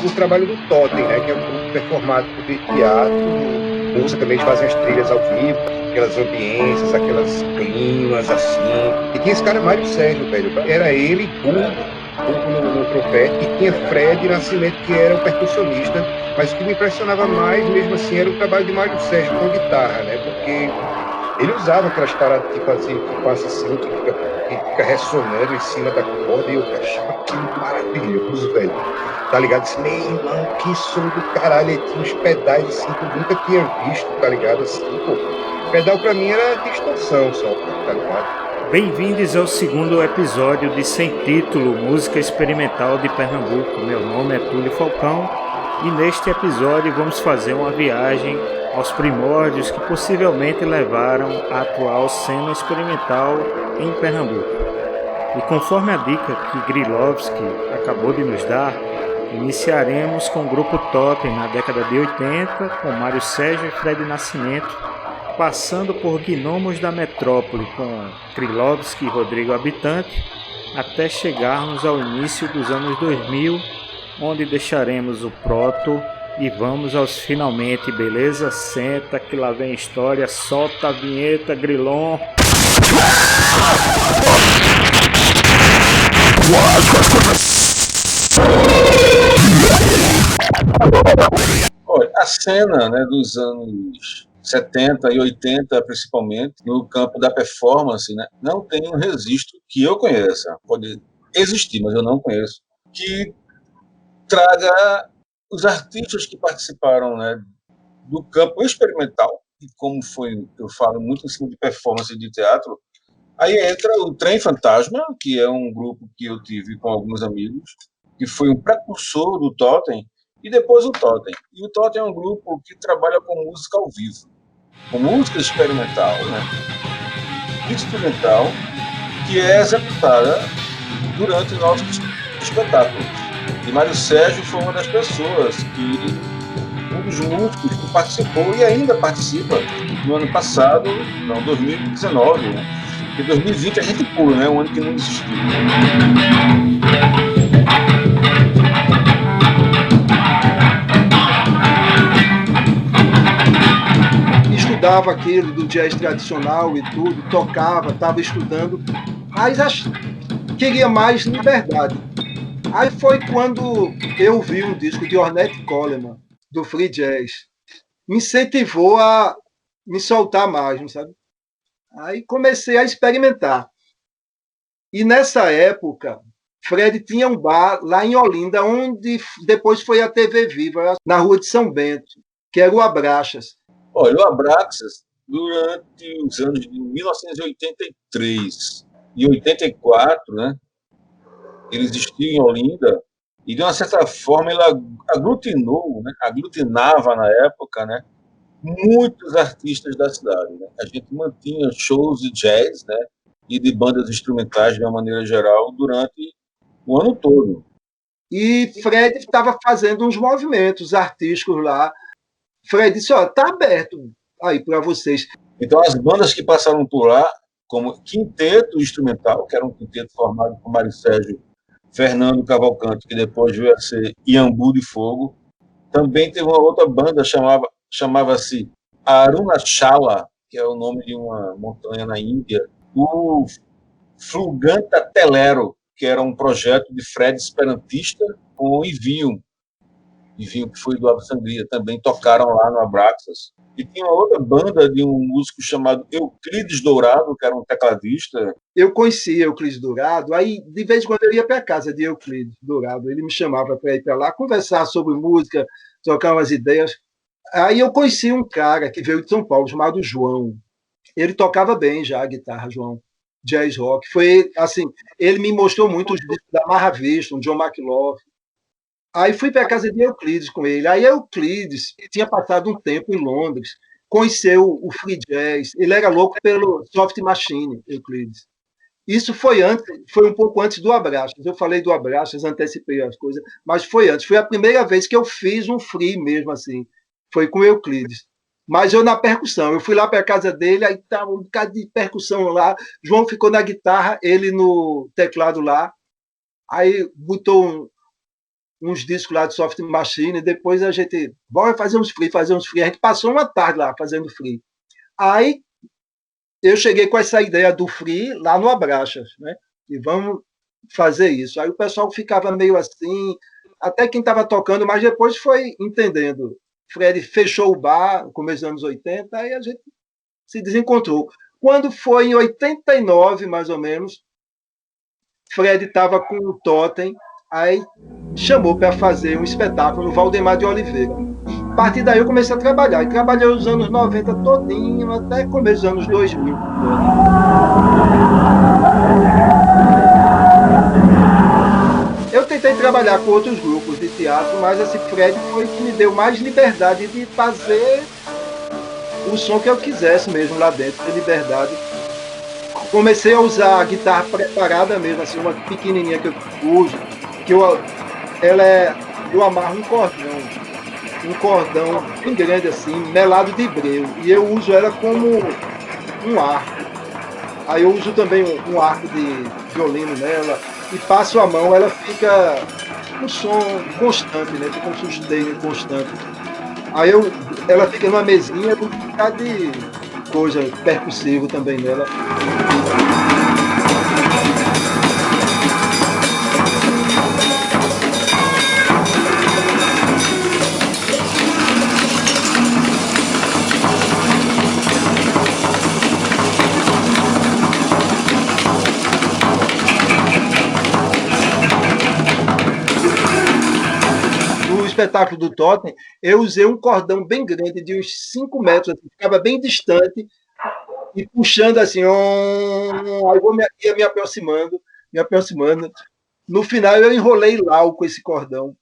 o trabalho do Totem, né, que é um grupo performático de teatro, música também, eles fazem as trilhas ao vivo, aquelas ambiências, aquelas climas, assim. E tinha esse cara, Mário Sérgio, velho. Era ele, Burro no trompete, e tinha Fred Nascimento, que era o percussionista. Mas o que me impressionava mais, mesmo assim, era o trabalho de Mário Sérgio com guitarra, né? Porque ele usava aquelas paradas tipo assim, que passa assim, que fica ressonando em cima da corda, e eu achava aquilo maravilhoso, velho. Tá ligado? Assim, meu irmão, que som do caralho. Ele tinha uns pedais assim que eu nunca tinha visto, tá ligado? Assim, pô. Pedal pra mim era distorção só, tá ligado? Bem-vindos ao segundo episódio de Sem Título, Música Experimental de Pernambuco. Meu nome é Túlio Falcão e neste episódio vamos fazer uma viagem aos primórdios que possivelmente levaram à atual cena experimental em Pernambuco. E conforme a dica que Grilovski acabou de nos dar, iniciaremos com o grupo Totem na década de 80, com Mário Sérgio e Fred Nascimento, passando por Gnomos da Metrópole com Grilovski e Rodrigo Habitante, até chegarmos ao início dos anos 2000, onde deixaremos o proto e vamos aos finalmente, beleza? Senta que lá vem história, solta a vinheta, Grilon. Olha, a cena, né, dos anos 70 e 80, principalmente, no campo da performance, né, não tem um registro que eu conheça, pode existir, mas eu não conheço, que traga os artistas que participaram, né, do campo experimental, e como foi, eu falo muito em cima de performance de teatro. Aí entra o Trem Fantasma, que é um grupo que eu tive com alguns amigos, que foi um precursor do Totem, e depois o Totem. E o Totem é um grupo que trabalha com música ao vivo, com música experimental, né? Instrumental, que é executada durante nossos espetáculos. E Mário Sérgio foi uma das pessoas um dos músicos que participou e ainda participa no ano passado, não, 2019, né? Porque 2020 a gente pula, né? Um ano que não existiu. Estudava aquilo do jazz tradicional e tudo, tocava, estava estudando, mas queria mais liberdade. Aí foi quando eu vi um disco de Ornette Coleman, do Free Jazz. Me incentivou a me soltar mais, não sabe? Aí comecei a experimentar. E nessa época, Fred tinha um bar lá em Olinda, onde depois foi a TV Viva, na Rua de São Bento, que era o Abraxas. Olha, o Abraxas, durante os anos de 1983 e 84, né, ele existiu em Olinda, e de uma certa forma ele aglutinava na época, né, muitos artistas da cidade, né? A gente mantinha shows de jazz, né, e de bandas instrumentais de uma maneira geral durante o ano todo. E Fred estava fazendo uns movimentos artísticos lá. Fred disse, tá aberto aí para vocês. Então as bandas que passaram por lá, como Quinteto Instrumental, que era um quinteto formado por Mário Sérgio, Fernando Cavalcante, que depois veio a ser Iambu de Fogo. Também teve uma outra banda, chamava-se Arunachala, que é o nome de uma montanha na Índia. O Fluganta Telero, que era um projeto de Fred Esperantista, com o Ivinho, que foi do Ave Sangria, também tocaram lá no Abraxas. E tinha uma outra banda de um músico chamado Euclides Dourado, que era um tecladista. Eu conhecia Euclides Dourado, aí de vez em quando eu ia para a casa de Euclides Dourado, ele me chamava para ir para lá, conversar sobre música, trocar umas ideias. Aí eu conheci um cara que veio de São Paulo, chamado João. Ele tocava bem já a guitarra, João, jazz rock. Foi assim, ele me mostrou muito os discos da Marra Vista, um John McLaughlin. Aí fui para a casa de Euclides com ele. Aí Euclides tinha passado um tempo em Londres, conheceu o free jazz. Ele era louco pelo soft machine, Euclides. Isso foi um pouco antes do Abraxas. Eu falei do Abraxas, antecipei as coisas, mas foi antes. Foi a primeira vez que eu fiz um free mesmo assim. Foi com Euclides. Mas eu na percussão. Eu fui lá para a casa dele, aí estava um bocado de percussão lá. João ficou na guitarra, ele no teclado lá. Aí botou uns discos lá de Soft Machine, e depois a gente, bora fazer uns free. A gente passou uma tarde lá fazendo free. Aí eu cheguei com essa ideia do free lá no Abraxas, né? E vamos fazer isso. Aí o pessoal ficava meio assim, até quem estava tocando, mas depois foi entendendo. Fred fechou o bar no começo dos anos 80, aí a gente se desencontrou. Quando foi em 89, mais ou menos, Fred estava com o Totem, aí chamou para fazer um espetáculo no Valdemar de Oliveira. A partir daí eu comecei a trabalhar, e trabalhei os anos 90 todinho, até começo dos anos 2000. Eu tentei trabalhar com outros grupos de teatro, mas esse Fred foi que me deu mais liberdade de fazer o som que eu quisesse mesmo lá dentro, ter liberdade. Comecei a usar a guitarra preparada mesmo, assim, uma pequenininha que eu uso, que eu amarro um cordão bem grande assim, melado de breu, e eu uso ela como um arco. Aí eu uso também um arco de violino nela, e passo a mão, ela fica um som constante, né? Fica um sustain constante. Aí ela fica numa mesinha com um bocado de coisa percussiva também nela. Espetáculo do Totem, eu usei um cordão bem grande, de uns 5 metros, assim, ficava bem distante, e puxando assim, aí ia me aproximando. No final eu enrolei lá com esse cordão.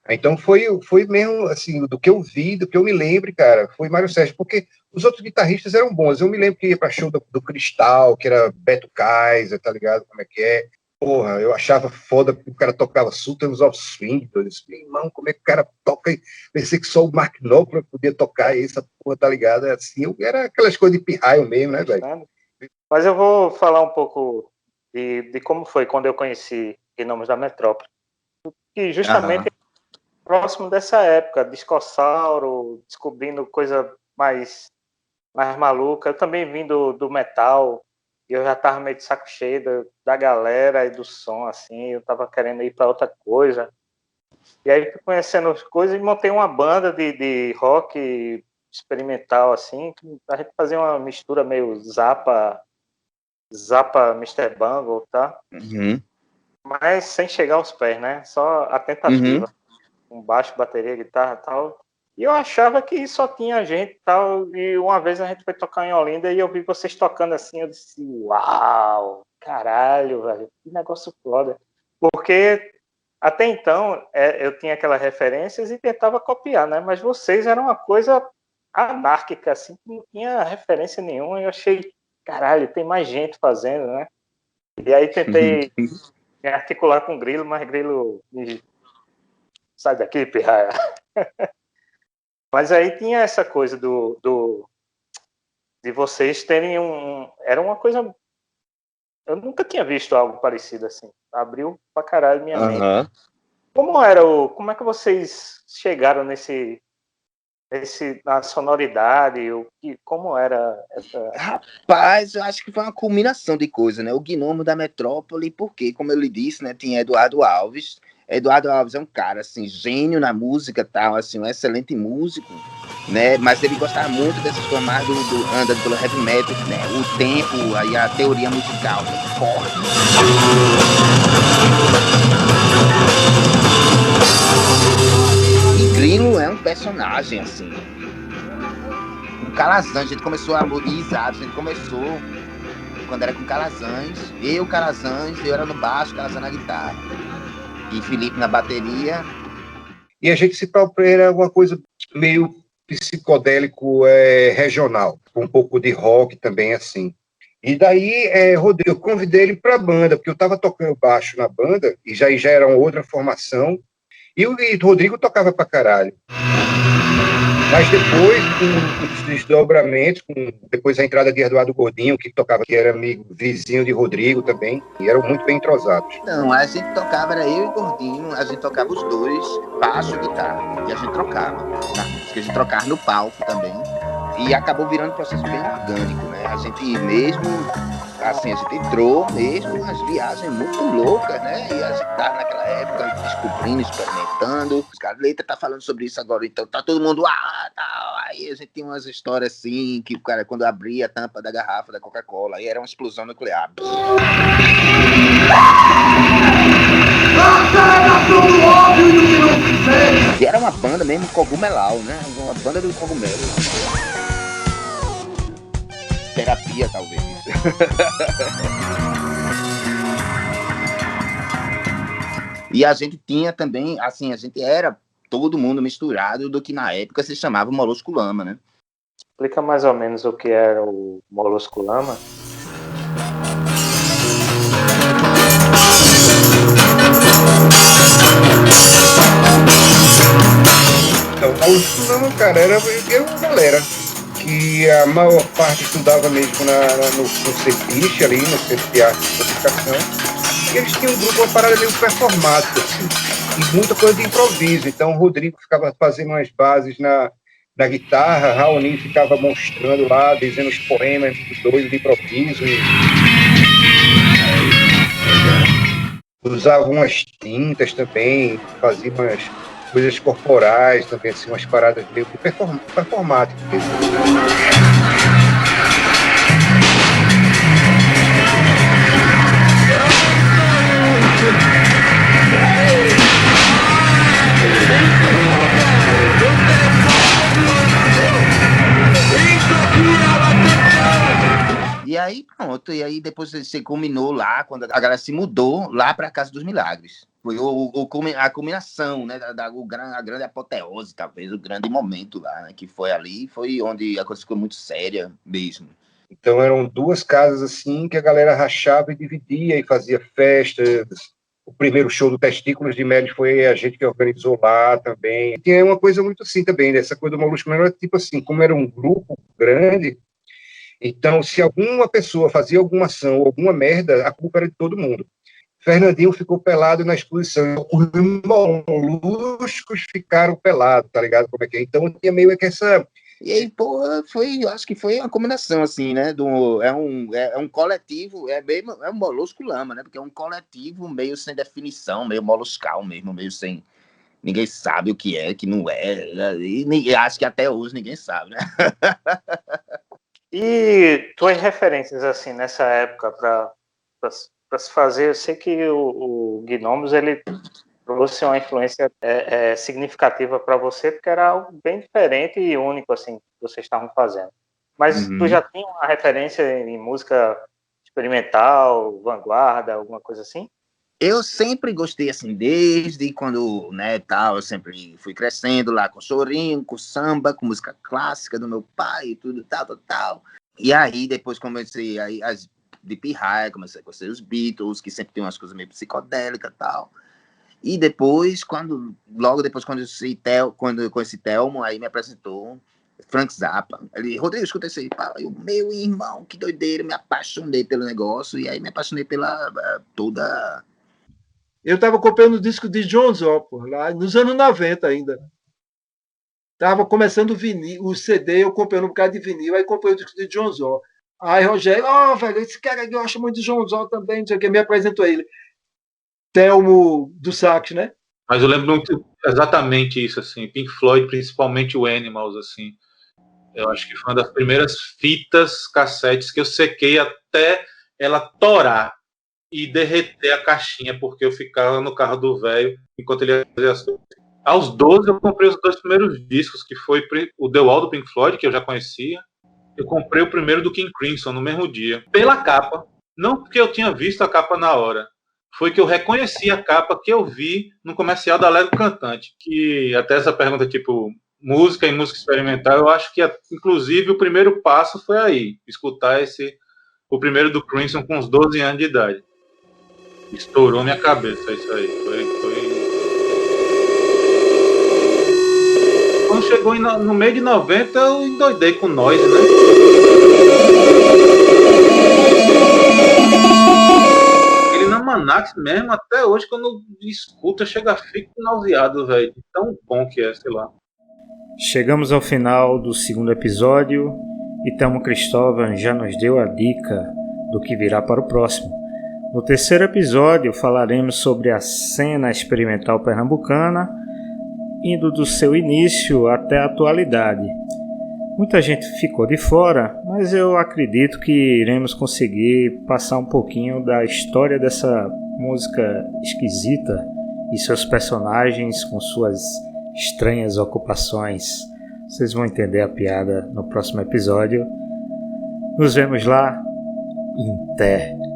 Então foi mesmo, assim, do que eu vi, do que eu me lembro, cara, foi Mário Sérgio, porque os outros guitarristas eram bons. Eu me lembro que ia para show do Cristal, que era Beto Kaiser, tá ligado como é que é? Porra, eu achava foda porque o cara tocava Sultans of Swing. Eu disse, irmão, como é que o cara toca? Pensei que só o Mark Knopfler podia tocar essa porra, tá ligado? Assim, era aquelas coisas de pirraio mesmo, né, velho? Mas eu vou falar um pouco de como foi quando eu conheci Gnomos da Metrópole. E justamente próximo dessa época, Discossauro, descobrindo coisa mais maluca. Eu também vim do metal, e eu já tava meio de saco cheio da galera e do som, assim, eu tava querendo ir para outra coisa. E aí fui conhecendo as coisas e montei uma banda de rock experimental, assim, a gente fazia uma mistura meio Zappa Mr. Bungle, tá? Uhum. Mas sem chegar aos pés, né? Só a tentativa. Com baixo, bateria, guitarra e tal. E eu achava que só tinha gente e tal. E uma vez a gente foi tocar em Olinda e eu vi vocês tocando assim. Eu disse, uau, caralho, velho, que negócio foda. Porque até então eu tinha aquelas referências e tentava copiar, né? Mas vocês eram uma coisa anárquica, assim, que não tinha referência nenhuma. E eu achei, caralho, tem mais gente fazendo, né? E aí tentei me articular com o Grilo, mas Grilo me... sai daqui, pirraia. Mas aí tinha essa coisa de vocês terem era uma coisa... Eu nunca tinha visto algo parecido assim. Abriu pra caralho minha mente. Como é que vocês chegaram na sonoridade? Como era essa... Rapaz, eu acho que foi uma combinação de coisas, né? O Gnomo da Metrópole, porque, como eu lhe disse, né, tinha Eduardo Alves. Eduardo Alves é um cara, assim, gênio na música, tal, assim, um excelente músico, né? Mas ele gostava muito dessas coisas mais andando pelo heavy metal, né? O tempo, aí a teoria musical, né? Forte. E Grilo é um personagem, assim. O Calazans, a gente começou a mobilizar, a gente começou quando era com Calazans, eu era no baixo, Calazans na guitarra. E Felipe na bateria. E a gente se era alguma coisa meio psicodélico regional, com um pouco de rock também, assim. E daí, Rodrigo, eu convidei ele para a banda, porque eu estava tocando baixo na banda, e já era uma outra formação, e o Rodrigo tocava pra caralho. Mas depois, com os desdobramentos, depois a entrada de Eduardo Gordinho, que tocava, que era amigo, vizinho de Rodrigo também, e eram muito bem entrosados. Não, a gente tocava, era eu e Gordinho, a gente tocava os dois, baixo e guitarra, e a gente trocava na música, a gente trocava no palco também, e acabou virando um processo bem orgânico, né? A gente mesmo, assim, a gente entrou mesmo umas viagens muito loucas, né? E a gente tava naquela época descobrindo, experimentando. Os caras, Leita tá falando sobre isso agora, então tá todo mundo, tal. Aí a gente tinha umas histórias assim, que o cara, quando abria a tampa da garrafa da Coca-Cola, aí era uma explosão nuclear. E era uma banda mesmo cogumelau, né? Uma banda do cogumelo. Terapia, talvez. E a gente tinha também, assim, a gente era todo mundo misturado do que na época se chamava Molusco Lama, né? Explica mais ou menos o que era o Molusco Lama. Então, o Molusco Lama, cara, era uma galera que a maior parte estudava mesmo no CEPISH, ali, no Centro de Arte e Comunicação, e eles tinham um grupo, uma parada meio performática, assim, e muita coisa de improviso. Então, o Rodrigo ficava fazendo umas bases na guitarra, Raoni ficava mostrando lá, dizendo os poemas doidos de improviso, e usava umas tintas também, fazia umas coisas corporais também, assim, umas paradas meio performáticas. E aí, pronto, e aí depois você culminou lá, quando a galera se mudou lá para a Casa dos Milagres. Foi a culminação, né, a grande apoteose, talvez, o grande momento lá, né, que foi ali, foi onde a coisa ficou muito séria mesmo. Então eram duas casas assim que a galera rachava e dividia e fazia festas. O primeiro show do Testículos de Melo foi a gente que organizou lá também. E tinha uma coisa muito assim também, dessa coisa do Molusco Lama, era tipo assim, como era um grupo grande, então se alguma pessoa fazia alguma ação ou alguma merda, a culpa era de todo mundo. Fernandinho ficou pelado na exposição, os moluscos ficaram pelados, tá ligado como é que é? Então tinha meio que essa... E aí, pô, eu acho que foi uma combinação, assim, né, é um coletivo, é um Molusco Lama, né, porque é um coletivo meio sem definição, meio moluscal mesmo, meio sem... Ninguém sabe o que é, que não é, e acho que até hoje ninguém sabe, né? E tuas referências, assim, nessa época, para se fazer, eu sei que o Gnomos, ele trouxe uma influência significativa para você, porque era algo bem diferente e único, assim, que vocês estavam fazendo. Mas tu já tinha uma referência em música experimental, vanguarda, alguma coisa assim? Eu sempre gostei, assim, desde quando, né, tal, eu sempre fui crescendo lá com chorinho, com samba, com música clássica do meu pai e tudo, tal. E aí, depois comecei, aí, as Deep High, comecei a conhecer os Beatles, que sempre tem umas coisas meio psicodélicas e tal. E depois, logo depois, quando eu conheci Thelmo, aí me apresentou Frank Zappa. Ele, Rodrigo, escuta isso aí. Meu irmão, que doideira, me apaixonei pelo negócio, e aí me apaixonei pela toda... Eu estava comprando o disco de John Zorn, lá nos anos 90 ainda. Estava começando o CD, eu comprei um bocado de vinil, aí comprei o disco de John Zorn. Aí Rogério, velho, esse cara aqui eu acho muito de John Zorn também, não sei o que, me apresentou ele. Thelmo do sax, né? Mas eu lembro muito exatamente isso, assim, Pink Floyd, principalmente o Animals, assim. Eu acho que foi uma das primeiras fitas, cassetes que eu sequei até ela torar e derreter a caixinha, porque eu ficava no carro do velho enquanto ele fazia as coisas. Aos 12 eu comprei os 2 primeiros discos, que foi o The Wall do Pink Floyd, que eu já conhecia. Eu comprei o primeiro do King Crimson no mesmo dia, pela capa, não porque eu tinha visto a capa na hora. Foi que eu reconheci a capa que eu vi no comercial da Lego Cantante, que até essa pergunta tipo música e música experimental, eu acho que inclusive o primeiro passo foi aí, escutar o primeiro do Crimson com uns 12 anos de idade. Estourou minha cabeça isso aí. Foi... Quando chegou no meio de 90, eu endoidei com Noise, né? Ele na Manax mesmo, até hoje, quando escuta, fico nauseado, velho. Tão bom que é, sei lá. Chegamos ao final do segundo episódio e Thelma Cristóvão já nos deu a dica do que virá para o próximo. No terceiro episódio falaremos sobre a cena experimental pernambucana, indo do seu início até a atualidade. Muita gente ficou de fora, mas eu acredito que iremos conseguir passar um pouquinho da história dessa música esquisita e seus personagens com suas estranhas ocupações. Vocês vão entender a piada no próximo episódio. Nos vemos lá. Inter.